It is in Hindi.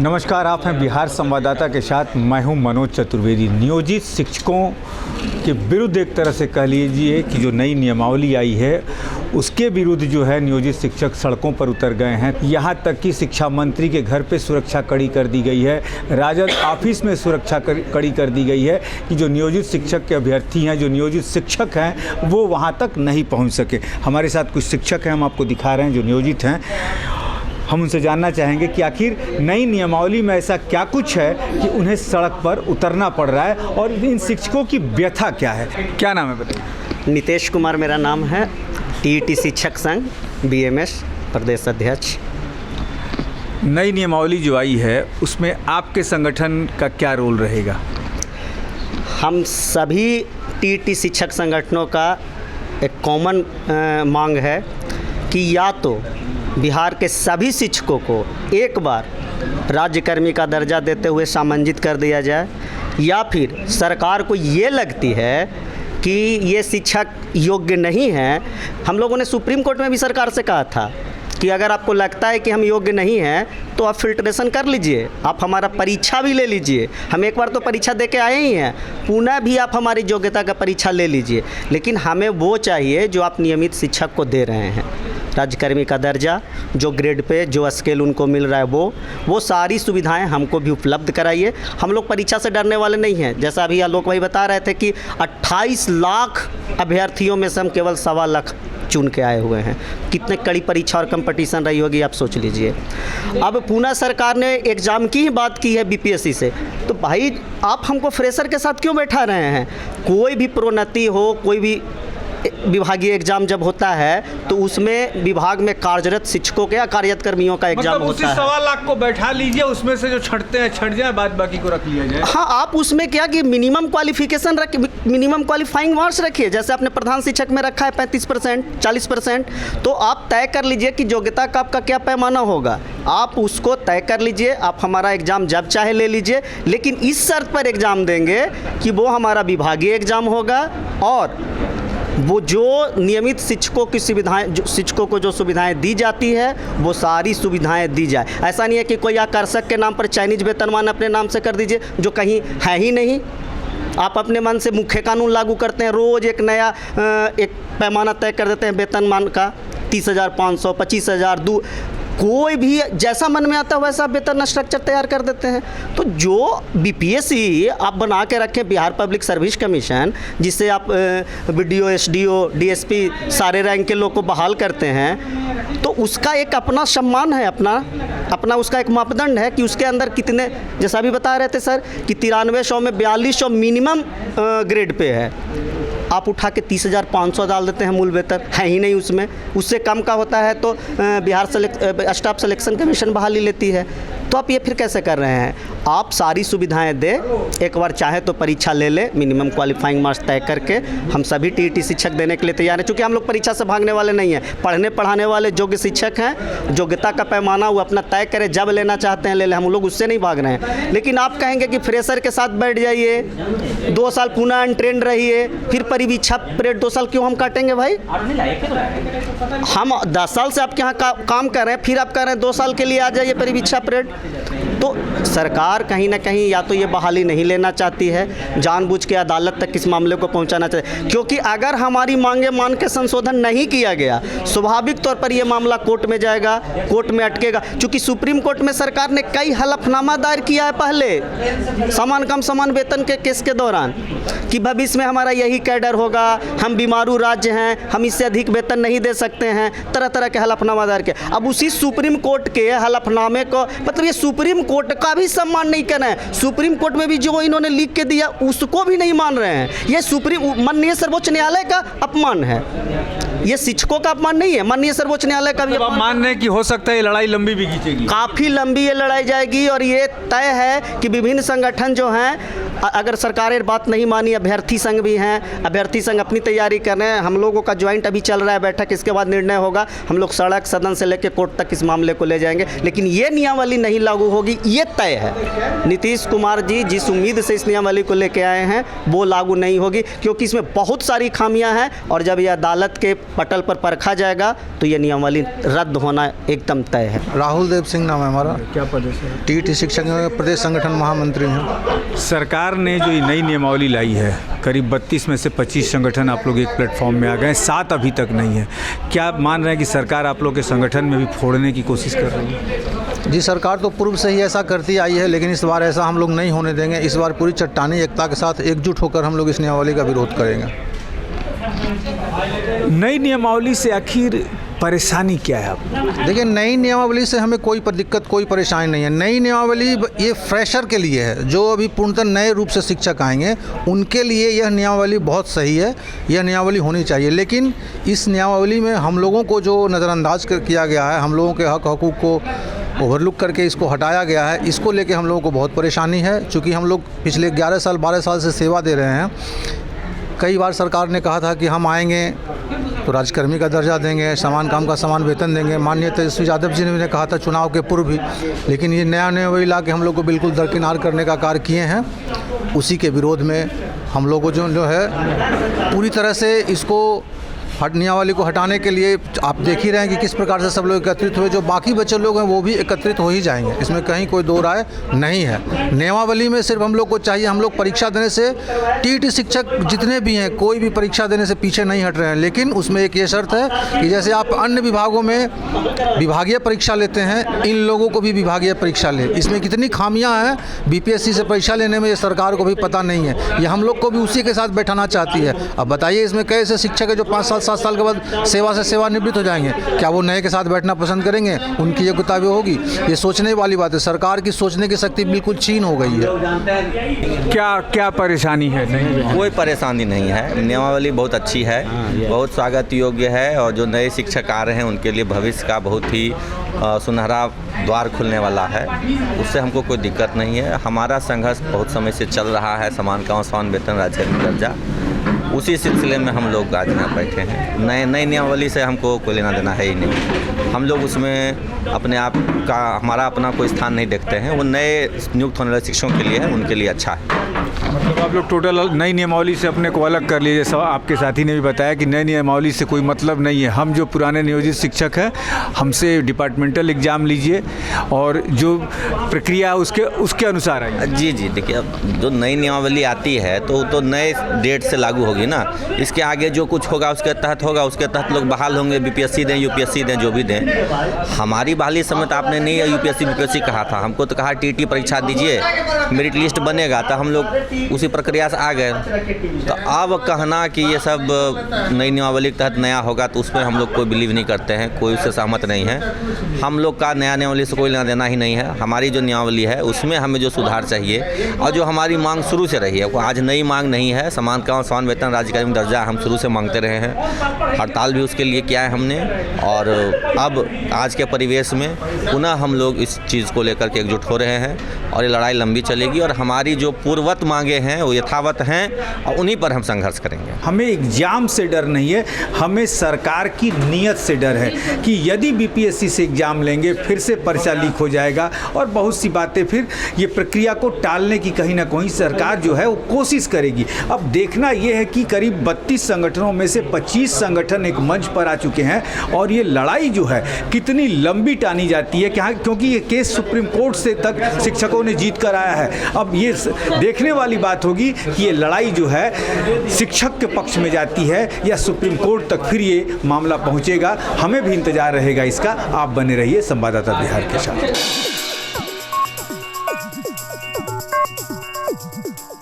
नमस्कार, आप हैं बिहार संवाददाता के साथ। मैं हूं मनोज चतुर्वेदी। नियोजित शिक्षकों के विरुद्ध एक तरह से कह लीजिए कि जो नई नियमावली आई है उसके विरुद्ध जो है नियोजित शिक्षक सड़कों पर उतर गए हैं। यहां तक कि शिक्षा मंत्री के घर पे सुरक्षा कड़ी कर दी गई है, राजद ऑफिस में सुरक्षा कड़ी कर दी गई है कि जो नियोजित शिक्षक के अभ्यर्थी हैं, जो नियोजित शिक्षक हैं, वो वहाँ तक नहीं पहुँच सके। हमारे साथ कुछ शिक्षक हैं, हम आपको दिखा रहे हैं जो नियोजित हैं। हम उनसे जानना चाहेंगे कि आखिर नई नियमावली में ऐसा क्या कुछ है कि उन्हें सड़क पर उतरना पड़ रहा है और इन शिक्षकों की व्यथा क्या है। क्या नाम है बताइए? नितेश कुमार मेरा नाम है, टीईटी शिक्षक संघ बीएमएस प्रदेश अध्यक्ष। नई नियमावली जो आई है उसमें आपके संगठन का क्या रोल रहेगा? हम सभी टीईटी शिक्षक संगठनों का एक कॉमन मांग है कि या तो बिहार के सभी शिक्षकों को एक बार राज्यकर्मी का दर्जा देते हुए सामंजित कर दिया जाए, या फिर सरकार को ये लगती है कि ये शिक्षक योग्य नहीं हैं। हम लोगों ने सुप्रीम कोर्ट में भी सरकार से कहा था कि अगर आपको लगता है कि हम योग्य नहीं हैं तो आप फिल्ट्रेशन कर लीजिए, आप हमारा परीक्षा भी ले लीजिए। हम एक बार तो परीक्षा दे के आए ही हैं, पुनः भी आप हमारी योग्यता का परीक्षा ले लीजिए। लेकिन हमें वो चाहिए जो आप नियमित शिक्षक को दे रहे हैं, राज्यकर्मी का दर्जा, जो ग्रेड पे जो स्केल उनको मिल रहा है वो सारी सुविधाएं हमको भी उपलब्ध कराइए। हम लोग परीक्षा से डरने वाले नहीं हैं। जैसा अभी आलोक भाई बता रहे थे कि 28 लाख अभ्यर्थियों में से हम केवल 1.25 लाख चुन के आए हुए हैं। कितने कड़ी परीक्षा और कंपटीशन रही होगी आप सोच लीजिए। अब पुनः सरकार ने एग्ज़ाम की ही बात की है बीपीएससी से, तो भाई आप हमको फ्रेशर के साथ क्यों बैठा रहे हैं? कोई भी प्रोन्नति हो, कोई भी विभागीय एग्जाम जब होता है तो उसमें विभाग में कार्यरत शिक्षकों के या कार्यरत कर्मियों का एग्जाम होता है। 1.25 लाख को बैठा लीजिए, उसमें से जो छटते हैं छट जाए, बाद बाकी को रख लिया जाए। हाँ, आप उसमें क्या कि मिनिमम क्वालिफिकेशन रखिए, मिनिमम क्वालिफाइंग मार्क्स रखिए। जैसे आपने प्रधान शिक्षक में रखा है 35%, 40%, तो आप तय कर लीजिए कि योग्यता का आपका क्या पैमाना होगा। आप उसको तय कर लीजिए, आप हमारा एग्ज़ाम जब चाहे ले लीजिए, लेकिन इस शर्त पर एग्ज़ाम देंगे कि वो हमारा विभागीय एग्ज़ाम होगा और वो जो नियमित शिक्षकों की सुविधाएं, जो शिक्षकों को जो सुविधाएं दी जाती है वो सारी सुविधाएं दी जाए। ऐसा नहीं है कि कोई आकर्षक के नाम पर चाइनीज वेतनमान अपने नाम से कर दीजिए जो कहीं है ही नहीं। आप अपने मन से मुख्य कानून लागू करते हैं, रोज़ एक नया एक पैमाना तय कर देते हैं वेतनमान का, 30,500, 25,000, कोई भी जैसा मन में आता है वैसा वेतन स्ट्रक्चर तैयार कर देते हैं। तो जो बीपीएससी आप बना के रखें, बिहार पब्लिक सर्विस कमीशन, जिससे आप बीडीओ, एसडीओ, डीएसपी सारे रैंक के लोग को बहाल करते हैं, तो उसका एक अपना सम्मान है, अपना उसका एक मापदंड है कि उसके अंदर कितने, जैसा अभी बता रहे थे सर कि 9300 में 4200 मिनिमम ग्रेड पे है। आप उठा के 30,500 डाल देते हैं, मूल वेतन है ही नहीं उसमें। उससे कम का होता है तो बिहार स्टाफ सिलेक्शन कमीशन बहाली लेती है। तो आप ये फिर कैसे कर रहे हैं? आप सारी सुविधाएं दे, एक बार चाहे तो परीक्षा ले ले, मिनिमम क्वालिफाइंग मार्क्स तय करके। हम सभी टीईटी शिक्षक देने के लिए तैयार हैं, क्योंकि हम लोग परीक्षा से भागने वाले नहीं हैं। पढ़ने पढ़ाने वाले योग्य शिक्षक हैं, योग्यता का पैमाना वो अपना तय करे, जब लेना चाहते हैं ले ले, हम लोग उससे नहीं भाग रहे हैं। लेकिन आप कहेंगे कि फ्रेशर के साथ बैठ जाइए, 2 साल पुनः अनट्रेंड रहिए, फिर परीक्षा पीरियड 2 साल क्यों हम काटेंगे भाई? हम 10 साल से आपके यहाँ काम कर रहे हैं, फिर आप कह रहे हैं 2 साल के लिए आ जाइए परीक्षा पीरियड। तो सरकार कहीं ना कहीं या तो ये बहाली नहीं लेना चाहती है, जानबूझ के अदालत तक इस मामले को पहुंचाना चाहती है। क्योंकि अगर हमारी मांगे मान के संशोधन नहीं किया गया, स्वाभाविक तौर पर ये मामला कोर्ट में जाएगा, कोर्ट में अटकेगा। चूँकि सुप्रीम कोर्ट में सरकार ने कई हलफनामा दायर किया है पहले समान कम समान वेतन के केस के दौरान कि भविष्य में हमारा यही कैडर होगा, हम बीमारू राज्य हैं, हम इससे अधिक वेतन नहीं दे सकते हैं, तरह तरह के हलफनामा दायर किए। अब उसी सुप्रीम कोर्ट के हलफनामे को, मतलब ये सुप्रीम कोर्ट का भी सम्मान नहीं कर रहे हैं। सुप्रीम कोर्ट में भी जो इन्होंने लिख के दिया उसको भी नहीं मान रहे हैं। ये माननीय सर्वोच्च न्यायालय का अपमान है, ये शिक्षकों का अपमान नहीं है, माननीय सर्वोच्च न्यायालय का भी। आप मान रहे हैं कि हो सकता है ये लड़ाई लंबी भी खींचेगी? काफ़ी लंबी ये लड़ाई जाएगी और ये तय है कि विभिन्न संगठन जो हैं अगर सरकारें बात नहीं मानी, अभ्यर्थी संघ भी हैं, अभ्यर्थी संघ अपनी तैयारी कर रहे हैं, हम लोगों का ज्वाइंट अभी चल रहा है बैठक, इसके बाद निर्णय होगा। हम लोग सड़क सदन से लेकर कोर्ट तक इस मामले को ले जाएंगे, लेकिन ये नियमावली नहीं लागू होगी, ये तय है। नीतीश कुमार जी जिस उम्मीद से इस नियमावली को लेकर आए हैं वो लागू नहीं होगी, क्योंकि इसमें बहुत सारी खामियां हैं और जब ये अदालत के पटल पर परखा जाएगा तो ये नियमावली रद्द होना एकदम तय है। राहुल देव सिंह नाम है हमारा। क्या पद है सर? टीटी शिक्षक प्रदेश संगठन महामंत्री हैं। सरकार ने जो ये नई नियमावली लाई है, करीब 32 में से 25 संगठन आप लोग एक प्लेटफॉर्म में आ गए, 7 अभी तक नहीं है। क्या आप मान रहे हैं कि सरकार आप लोग के संगठन में भी फोड़ने की कोशिश कर रही है? जी, सरकार तो पूर्व से ही ऐसा करती आई है, लेकिन इस बार ऐसा हम लोग नहीं होने देंगे। इस बार पूरी चट्टानी एकता के साथ एकजुट होकर हम लोग इस नियमावली का विरोध करेंगे। नई नियमावली से आखिर परेशानी क्या है आपको? देखिए, नई नियमावली से हमें कोई दिक्कत, कोई परेशानी नहीं है। नई नियमावली ये फ्रेशर के लिए है, जो अभी पूर्णतः नए रूप से शिक्षक आएंगे उनके लिए यह नियमावली बहुत सही है, यह नियमावली होनी चाहिए। लेकिन इस नियमावली में हम लोगों को जो नज़रअंदाज किया गया है, हम लोगों के हक हकूक़ को ओवरलुक करके इसको हटाया गया है, इसको लेके हम लोगों को बहुत परेशानी है। चूँकि हम लोग पिछले 11 साल 12 साल से सेवा दे रहे हैं। कई बार सरकार ने कहा था कि हम आएंगे तो राजकर्मी का दर्जा देंगे, समान काम का समान वेतन देंगे। माननीय तेजस्वी यादव जी ने कहा था चुनाव के पूर्व भी, लेकिन ये नया नियमावली ला के हम लोग को बिल्कुल दरकिनार करने का कार्य किए हैं। उसी के विरोध में हम लोग को जो है पूरी तरह से इसको नियमावली को हटाने के लिए आप देख ही रहे हैं कि किस प्रकार से सब लोग एकत्रित हुए। जो बाकी बचे लोग हैं वो भी एकत्रित हो ही जाएंगे, इसमें कहीं कोई दो राय नहीं है। नियमावली में सिर्फ हम लोग को चाहिए, हम लोग परीक्षा देने से टीटी शिक्षक जितने भी हैं कोई भी परीक्षा देने से पीछे नहीं हट रहे हैं। लेकिन उसमें एक ये शर्त है कि जैसे आप अन्य विभागों में विभागीय परीक्षा लेते हैं, इन लोगों को भी विभागीय परीक्षा लें। इसमें कितनी खामियाँ हैं बीपीएससी से परीक्षा लेने में, ये सरकार को भी पता नहीं है। ये हम लोग को भी उसी के साथ बैठाना चाहती है। अब बताइए, इसमें कैसे शिक्षक है जो 5 साल के बाद सेवा से सेवानिवृत्त हो जाएंगे, क्या वो नए के साथ बैठना पसंद करेंगे? उनकी योग्यता भी होगी। ये सोचने वाली बात है। सरकार की सोचने की शक्ति बिल्कुल छीन हो गई है। क्या परेशानी है? नहीं, कोई परेशानी नहीं है। नियमावली बहुत अच्छी है, बहुत स्वागत योग्य है और जो नए शिक्षक आ रहे हैं उनके लिए भविष्य का बहुत ही सुनहरा द्वार खुलने वाला है। उससे हमको कोई दिक्कत नहीं है। हमारा संघर्ष बहुत समय से चल रहा है, समान काम समान वेतन राजकर्मी दर्जा, उसी सिलसिले में हम लोग आज यहाँ बैठे हैं। नई नियमावली से हमको कोई लेना देना है ही नहीं। हम लोग उसमें अपने आप का, हमारा अपना कोई स्थान नहीं देखते हैं। वो नए नियुक्त होने वाले शिक्षकों के लिए है, उनके लिए अच्छा है। मतलब आप लोग टोटल नई नियमावली से अपने को अलग कर लीजिए। आपके साथी ने भी बताया कि नई नियमावली से कोई मतलब नहीं है। हम जो पुराने नियोजित शिक्षक हैं, हमसे डिपार्टमेंटल एग्ज़ाम लीजिए और जो प्रक्रिया उसके अनुसार आइए। जी, देखिए, अब जो नई नियमावली आती है तो नए डेट से लागू होगी ना। इसके आगे जो कुछ होगा उसके तहत होगा, उसके तहत लोग बहाल होंगे। बीपीएससी दें, यूपीएससी दें, जो भी दें। हमारी बहाली समय तो आपने नहीं यूपीएससी बीपीएससी कहा था, हमको तो कहा टीटी परीक्षा दीजिए, मेरिट लिस्ट बनेगा, तो हम लोग उसी प्रक्रिया से आ गए। तो अब कहना कि ये सब नई नियमावली के तहत नया होगा, तो उसमें हम लोग कोई बिलीव नहीं करते हैं, कोई उससे सहमत नहीं है। हम लोग का नया नियमावली से कोई लेना देना ही नहीं है। हमारी जो नियमावली है उसमें हमें जो सुधार चाहिए और जो हमारी मांग शुरू से रही है, वो आज नई मांग नहीं है। समान काम समान वेतन राजकर्मी दर्जा हम शुरू से मांगते रहे हैं। हड़ताल भी उसके लिए किया है हमने, और अब आज के परिवेश में पुनः हम लोग इस चीज़ को लेकर के एकजुट हो रहे हैं और ये लड़ाई लंबी चलेगी। और हमारी जो पूर्ववत मांगे हैं वो यथावत हैं और उन्हीं पर हम संघर्ष करेंगे। हमें एग्ज़ाम से डर नहीं है, हमें सरकार की नीयत से डर है कि यदि बीपीएससी से एग्ज़ाम लेंगे फिर से पर्चा लीक हो जाएगा और बहुत सी बातें, फिर ये प्रक्रिया को टालने की कहीं ना कहीं सरकार जो है वो कोशिश करेगी। अब देखना ये है कि करीब 32 संगठनों में से 25 संगठन एक मंच पर आ चुके हैं और ये लड़ाई जो है कितनी लंबी टानी जाती है, क्योंकि ये केस सुप्रीम कोर्ट से तक शिक्षकों ने जीत कर आया है। अब ये देखने वाली बात होगी कि ये लड़ाई जो है शिक्षक के पक्ष में जाती है या सुप्रीम कोर्ट तक फिर ये मामला पहुंचेगा। हमें भी इंतजार रहेगा इसका। आप बने रहिए संवाददाता बिहार के साथ।